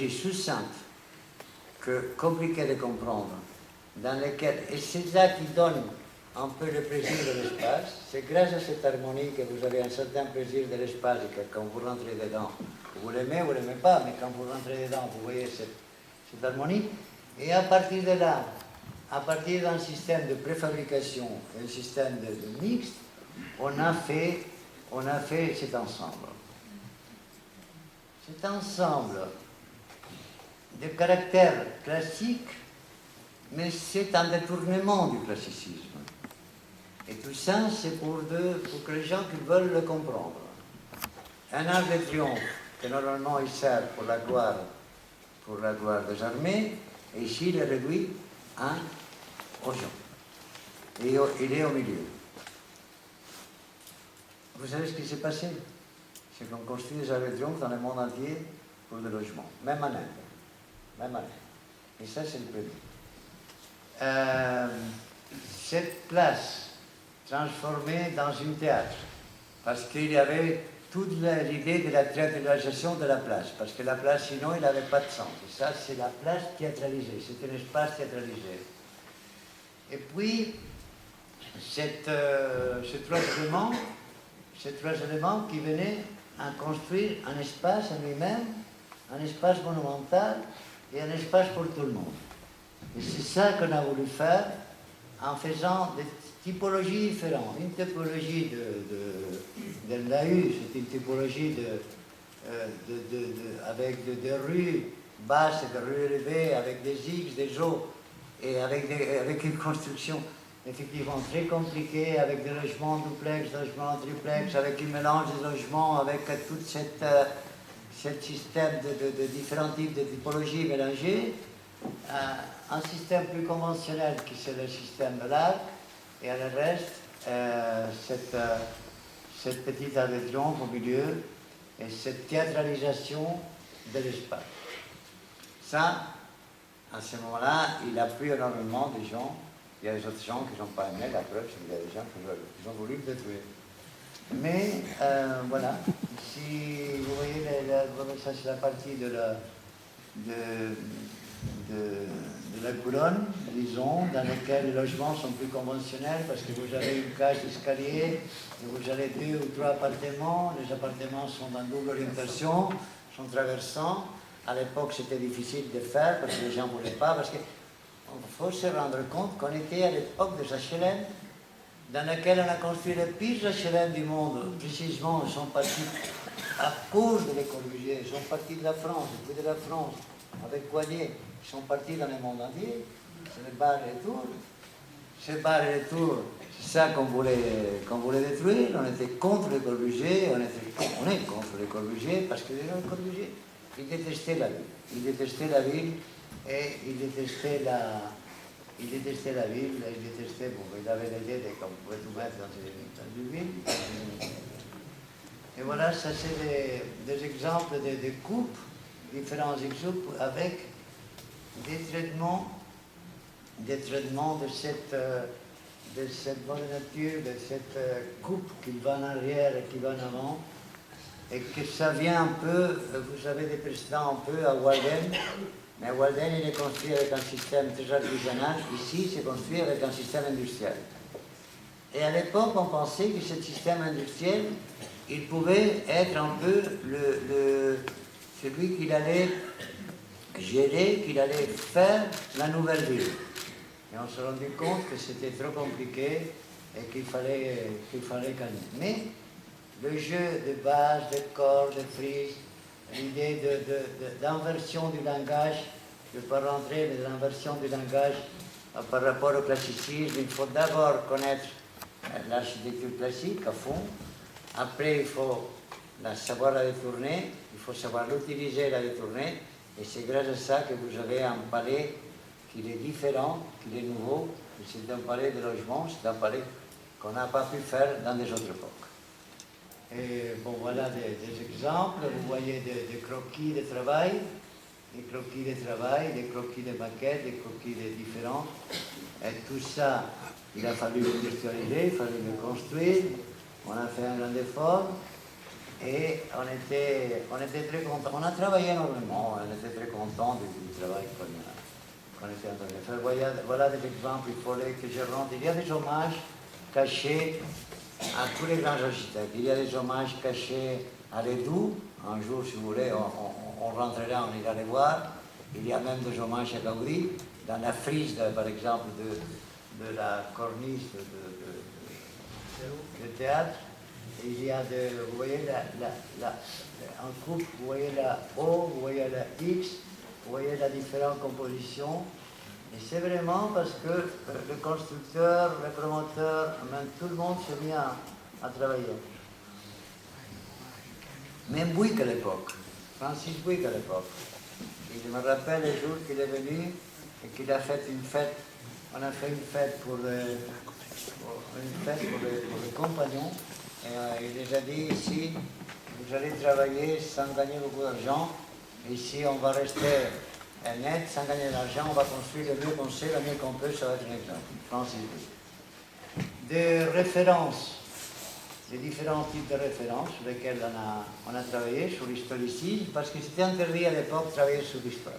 succincte que compliquée de comprendre, dans lesquelles, et c'est ça qui donne un peu le plaisir de l'espace, c'est grâce à cette harmonie que vous avez un certain plaisir de l'espace et que quand vous rentrez dedans, vous l'aimez ou vous ne l'aimez pas, mais quand vous rentrez dedans, vous voyez cette harmonie. Et à partir de là, à partir d'un système de préfabrication et un système de mixte, on a fait cet ensemble. Cet ensemble de caractère classique, mais c'est un détournement du classicisme. Et tout ça, c'est pour que les gens qui veulent le comprendre. Un arc de triomphe, que normalement il sert pour la gloire des armées, et ici il est réduit aux gens. Et il est au milieu. Vous savez ce qui s'est passé? C'est qu'on construit des arcs de triomphe dans le monde entier pour le logement, même en Inde. Et ça, c'est le premier. Cette place transformée dans un théâtre, parce qu'il y avait toute l'idée de la théâtralisation de la place, parce que la place, sinon, il n'avait pas de sens. Et ça, c'est la place théâtralisée, c'est un espace théâtralisé. Et puis, ces trois éléments qui venaient à construire un espace en lui-même, un espace monumental et un espace pour tout le monde. Et c'est ça qu'on a voulu faire en faisant des typologies différentes. Une typologie de l'AU, c'est une typologie avec des rues basses et des rues élevées, avec des X, des O, et avec une construction effectivement très compliquée, avec des logements duplex, des logements triplex, avec un mélange de logements, avec tout ce système de différents types de typologies mélangées. Un système plus conventionnel qui c'est le système de l'arc, et à le reste, cette petite arc de triomphe au milieu, et cette théâtralisation de l'espace. Ça, à ce moment-là, il a plu énormément des gens. Il y a des autres gens qui n'ont pas aimé, la preuve, c'est qu'il y a des gens qui ont voulu le détruire. Mais voilà, si vous voyez, ça c'est la partie de la colonne, disons, dans laquelle les logements sont plus conventionnels parce que vous avez une cage d'escalier et vous avez 2 ou 3 appartements. Les appartements sont en double orientation, sont traversants. À l'époque, c'était difficile de faire parce que les gens ne voulaient pas, parce qu'il faut se rendre compte qu'on était à l'époque des HLM, dans laquelle on a construit les pires HLM du monde. Précisément, ils sont partis à cause de Le Corbusier, ils sont partis de la France, depuis de la France, avec Coignet, ils sont partis dans le monde entier. C'est les bars et les tours. Ces bars et les tours, c'est ça qu'on voulait détruire. On était contre Le Corbusier, on est contre Le Corbusier, parce que déjà Le Corbusier, il détestait la ville. Il détestait la ville et il détestait la ville, il détestait, bon, il avait l'idée qu'on pouvait tout mettre dans une ville. Et voilà, ça c'est des exemples de coupes, différents exemples avec des traitements de cette bonne nature, de cette coupe qui va en arrière et qui va en avant. Et que ça vient un peu, vous avez des précédents un peu à Walden, mais Walden il est construit avec un système très artisanal, ici c'est construit avec un système industriel. Et à l'époque on pensait que ce système industriel, il pouvait être un peu celui qu'il allait gérer, qu'il allait faire la nouvelle ville. Et on s'est rendu compte que c'était trop compliqué et qu'il fallait gagner. Mais le jeu de base, de corps, de frise, l'idée d'inversion du langage, je ne vais pas rentrer, mais l'inversion du langage par rapport au classicisme, il faut d'abord connaître l'architecture classique à fond, après il faut savoir la détourner, il faut savoir l'utiliser et la détourner, et c'est grâce à ça que vous avez un palais qui est différent, qui est nouveau, c'est un palais de logement, c'est un palais qu'on n'a pas pu faire dans des autres époques. Et bon, voilà des exemples, vous voyez des croquis de travail, des croquis de maquettes, des croquis de différents. Et tout ça, il a fallu le virtualiser, il fallait le construire. On a fait un grand effort et on était très contents. On a travaillé énormément, on était très contents. content du travail qu'on était en train de faire. Voilà des exemples, il fallait que je rentre. Il y a des hommages cachés à tous les grands architectes. Il y a des hommages cachés à Ledoux. Un jour, si vous voulez, on rentrera, on ira les voir. Il y a même des hommages à Gaudi, dans la frise, par exemple, de la corniche de théâtre. Il y a vous voyez en coupe, vous voyez la O, vous voyez la X, vous voyez la différentes compositions. Et c'est vraiment parce que le constructeur, le promoteur, même tout le monde s'est mis à travailler. Même Bouygues à l'époque, Francis Bouygues à l'époque. Il me rappelle le jour qu'il est venu et qu'il a fait une fête. On a fait une fête pour les compagnons. Et il les a dit, ici, vous allez travailler sans gagner beaucoup d'argent. Ici, on va rester net, sans gagner de l'argent. On va construire le mieux qu'on sait, le mieux qu'on peut. Ça va être un exemple. Francis Bouygues. Des références, des différents types de références sur lesquelles on a travaillé, sur l'historicisme, parce que c'était interdit à l'époque de travailler sur l'histoire.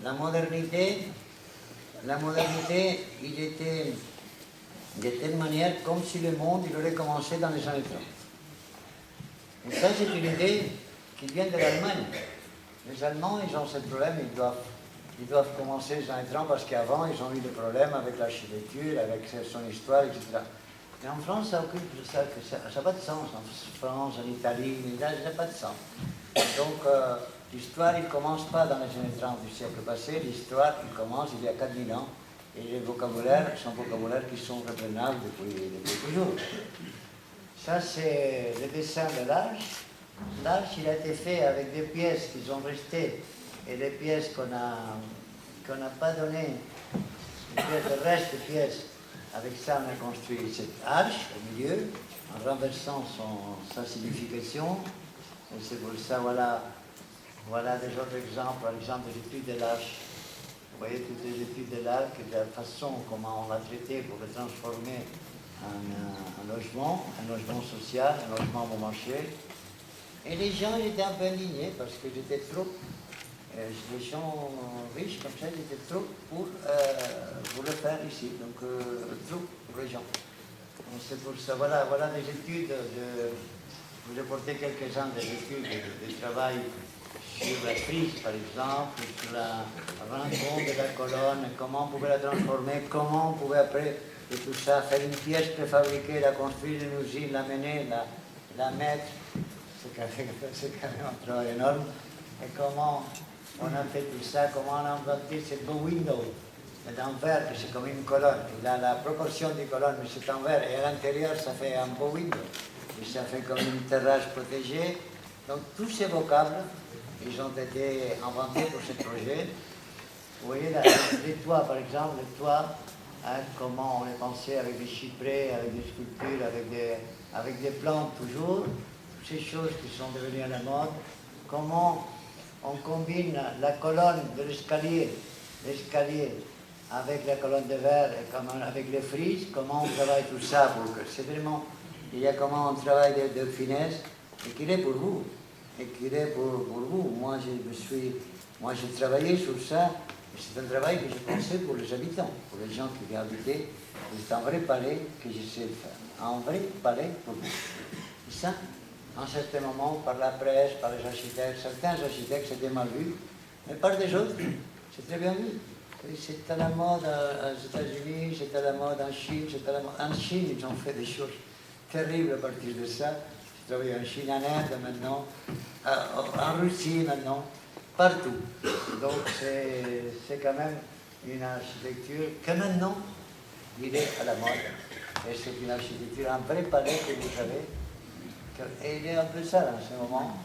La modernité, il était de telle manière comme si le monde il aurait commencé dans les années 30. Et ça, c'est une idée qui vient de l'Allemagne. Les Allemands, ils ont ce problème, ils doivent commencer les années 30 parce qu'avant, ils ont eu des problèmes avec l'architecture, avec son histoire, etc. Mais en France, ça n'a pas de sens. En France, en Italie, ça n'a pas de sens. Donc, l'histoire, il ne commence pas dans les années 30 du siècle passé. L'histoire, il commence il y a 4000 ans. Et les vocabulaires sont vocabulaires qui sont reprenables depuis toujours. Ça, c'est le dessin de l'arche. L'arche, il a été fait avec des pièces qui sont restées et des pièces qu'on n'a pas données, le reste des pièces. Avec ça, on a construit cette arche au milieu, en renversant sa signification. Et c'est pour ça, voilà des autres exemples, par exemple des études de l'arche. Vous voyez toutes les études de l'arche, de la façon comment on l'a traité pour le transformer en logement social, un logement bon marché. Et les gens ils étaient un peu indignés parce que j'étais trop, les gens riches comme ça, ils étaient trop pour le faire ici, donc trop pour les gens. C'est pour ça, voilà des études, je vous ai porté quelques-uns des études de travail sur la frise, par exemple, sur la rencontre de la colonne, comment on pouvait la transformer, comment on pouvait après de tout ça faire une pièce préfabriquée, la construire une usine, la mener, la mettre. C'est quand même un travail énorme. Et comment on a fait tout ça, comment on a inventé ce beau window en verre, c'est comme une colonne. Il a la proportion des colonnes, mais c'est en verre. Et à l'intérieur, ça fait un beau window. Et ça fait comme une terrasse protégée. Donc tous ces vocables, ils ont été inventés pour ce projet. Vous voyez là, les toits, par exemple, les toits, hein, comment on les pensait avec des chyprès, avec des sculptures, avec des plantes toujours. Ces choses qui sont devenues à la mode, comment on combine la colonne de l'escalier avec la colonne de verre et avec les frises, comment on travaille tout ça pour que c'est vraiment, il y a comment on travaille de finesse et qu'il est pour vous, et qu'il est pour vous. Moi j'ai travaillé sur ça, et c'est un travail que j'ai pensé pour les habitants, pour les gens qui y habitaient. C'est un vrai palais que j'essaie de faire, un vrai palais pour vous. Et ça, à un certain moment, par la presse, par les architectes, certains architectes c'était mal vu, mais par des autres, c'est très bien vu. C'est à la mode aux États-Unis, c'est à la mode en Chine, c'est à la mode. En Chine, ils ont fait des choses terribles à partir de ça. J'ai travaillé en Chine, en Inde maintenant, en Russie maintenant, partout. Donc c'est quand même une architecture que maintenant, il est à la mode. Et c'est une architecture, un vrai palais que vous avez. Et il est un peu ça en ce moment.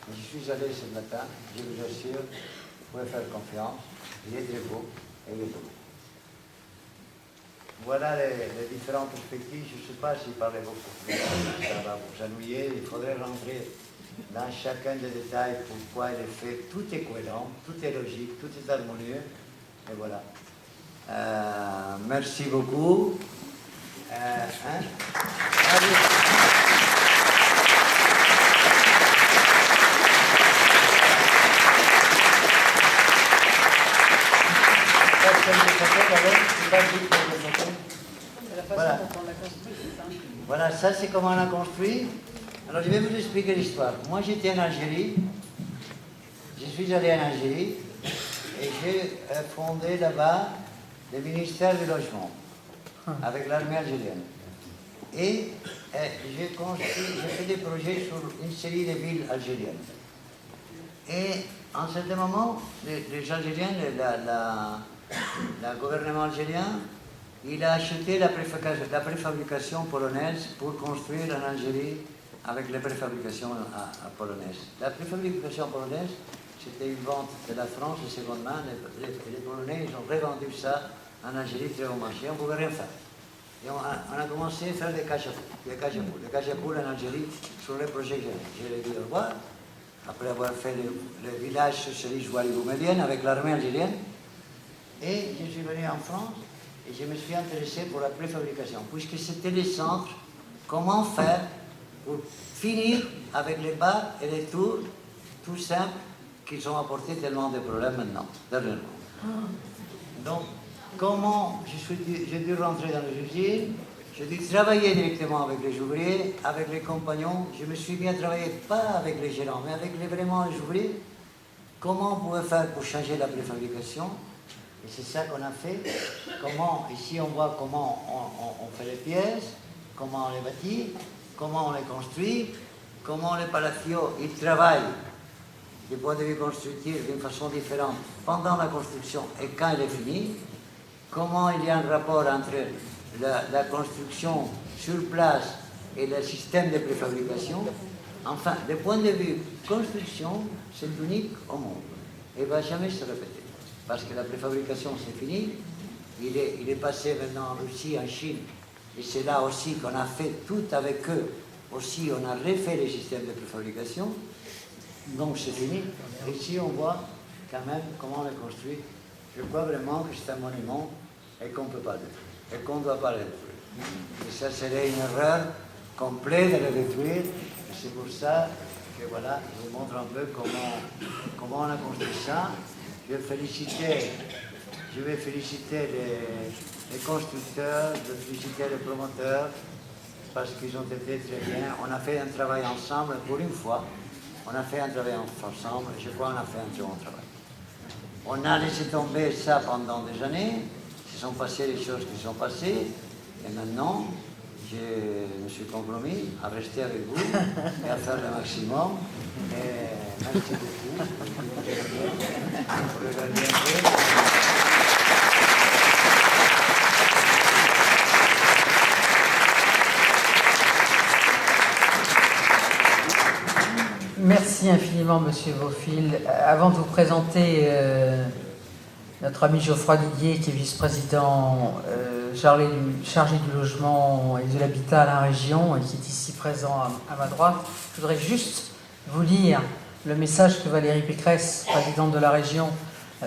Je suis allé ce matin, je vous assure, vous pouvez faire confiance, il est très beau et il est beau. Voilà les différentes perspectives. Je ne sais pas si parler beaucoup, ça va vous ennuyer. Il faudrait rentrer dans chacun des détails, pourquoi il est fait. Tout est cohérent, tout est logique, tout est harmonieux. Et voilà. Merci beaucoup. quelques photos, d'abord. Je pas dit quelques photos. C'est la façon Voilà. dont on l'a construit, c'est ça. Voilà, ça c'est comment on a construit. Alors je vais vous expliquer l'histoire. Moi j'étais en Algérie, je suis allé en Algérie et j'ai fondé là-bas le ministère du Logement avec l'armée algérienne. Et j'ai fait des projets sur une série de villes algériennes. Et en un certain moment, les Algériens, le gouvernement algérien, il a acheté la préfabrication polonaise pour construire en Algérie avec les préfabrications polonaises. La préfabrication polonaise, c'était une vente de la France de seconde main. Les Polonais, ils ont revendu ça en Algérie très bon marché. On ne pouvait rien faire. Et on a commencé à faire des cachapoules en Algérie sur les projets que j'ai dit au revoir. Après avoir fait le village socialiste Ouali-Boumedienne avec l'armée algérienne. Et je suis venu en France et je me suis intéressé pour la préfabrication, puisque c'était le centre, comment faire pour finir avec les bas et les tours, tout simples, qui ont apporté tellement de problèmes maintenant, dernièrement. Donc, comment j'ai dû rentrer dans les usines, j'ai dû travailler directement avec les ouvriers, avec les compagnons. Je me suis bien travaillé, pas avec les gérants, mais avec vraiment les ouvriers. Comment on pouvait faire pour changer la préfabrication? Et c'est ça qu'on a fait. Comment, ici on voit comment on fait les pièces, comment on les bâtit, comment on les construit, comment les palacios ils travaillent du point de vue constructif d'une façon différente pendant la construction et quand elle est finie. Comment il y a un rapport entre la construction sur place et le système de préfabrication. Enfin, du point de vue construction, c'est unique au monde et ne va jamais se répéter. Parce que la préfabrication, c'est fini. Il est passé maintenant en Russie, en Chine. Et c'est là aussi qu'on a fait tout avec eux. Aussi, on a refait les systèmes de préfabrication. Donc, c'est fini. Et ici, on voit quand même comment on les construit. Je crois vraiment que c'est un monument et qu'on ne peut pas le détruire. Et qu'on ne doit pas le détruire. Et ça serait une erreur complète de le détruire. Et c'est pour ça que voilà, je vous montre un peu comment on a construit ça. Je vais féliciter les constructeurs, je vais féliciter les promoteurs, parce qu'ils ont été très bien. On a fait un travail ensemble, pour une fois. On a fait un travail ensemble, et je crois qu'on a fait un très bon travail. On a laissé tomber ça pendant des années, il se sont passées les choses qui sont passées, et maintenant, je me suis compromis à rester avec vous et à faire le maximum. Et merci beaucoup. Vous regardez un peu. Merci infiniment, Monsieur Vaufil. Avant de vous présenter notre ami Geoffroy Didier, qui est vice-président chargé du logement et de l'habitat à la région, et qui est ici présent à ma droite, je voudrais juste vous lire le message que Valérie Pécresse, présidente de la région,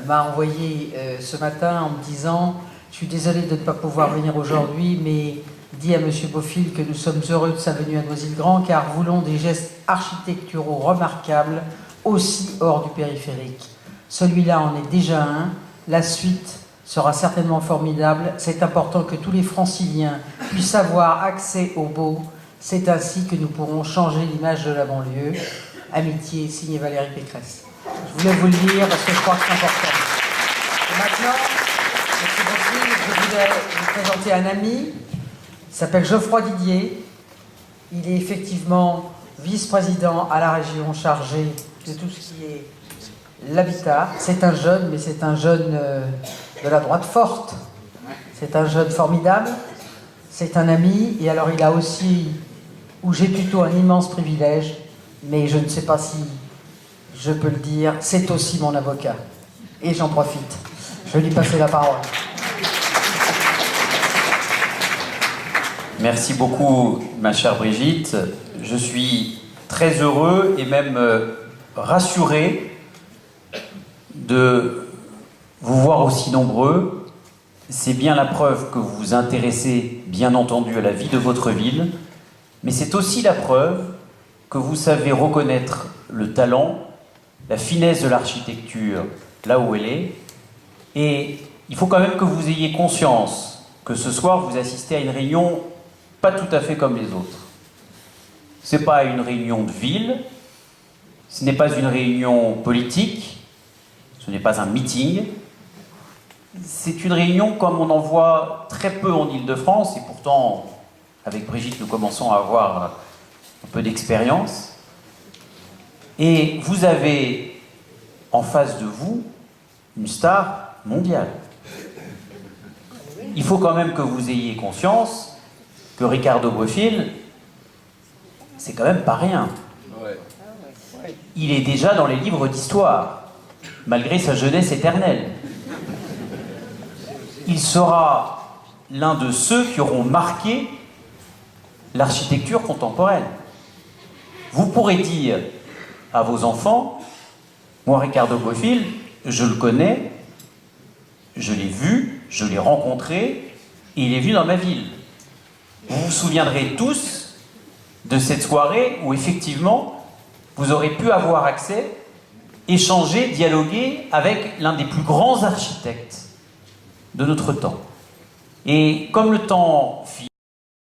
m'a envoyé ce matin en me disant « Je suis désolé de ne pas pouvoir venir aujourd'hui, mais dis à M. Vaufil que nous sommes heureux de sa venue à Noisy-le-Grand, car voulons des gestes architecturaux remarquables, aussi hors du périphérique. Celui-là en est déjà un, la suite sera certainement formidable. C'est important que tous les franciliens puissent avoir accès au beau. C'est ainsi que nous pourrons changer l'image de la banlieue. Amitié, signé Valérie Pécresse. Je voulais vous le dire parce que je crois que c'est important. Et maintenant, M. Vaufil, je voulais vous présenter un ami. Il s'appelle Geoffroy Didier. Il est effectivement vice-président à la région chargé de tout ce qui est l'habitat. C'est un jeune, mais c'est un jeune de la droite forte. C'est un jeune formidable. C'est un ami. Et alors il a aussi, où j'ai plutôt un immense privilège, mais je ne sais pas si je peux le dire, c'est aussi mon avocat. Et j'en profite. Je vais lui passer la parole. Merci beaucoup, ma chère Brigitte. Je suis très heureux et même rassuré de vous voir aussi nombreux. C'est bien la preuve que vous vous intéressez, bien entendu, à la vie de votre ville, mais c'est aussi la preuve que vous savez reconnaître le talent, la finesse de l'architecture là où elle est, et il faut quand même que vous ayez conscience que ce soir, vous assistez à une réunion pas tout à fait comme les autres. Ce n'est pas une réunion de ville, ce n'est pas une réunion politique, ce n'est pas un meeting. C'est une réunion comme on en voit très peu en Île-de-France, et pourtant, avec Brigitte, nous commençons à avoir un peu d'expérience. Et vous avez en face de vous une star mondiale. Il faut quand même que vous ayez conscience que Ricardo Bofill, c'est quand même pas rien. Il est déjà dans les livres d'histoire, malgré sa jeunesse éternelle. Il sera l'un de ceux qui auront marqué l'architecture contemporaine. Vous pourrez dire à vos enfants, moi Ricardo Bofill, je le connais, je l'ai vu, je l'ai rencontré, et il est venu dans ma ville. Vous vous souviendrez tous de cette soirée où effectivement vous aurez pu avoir accès, échanger, dialoguer avec l'un des plus grands architectes de notre temps. Et comme le temps file,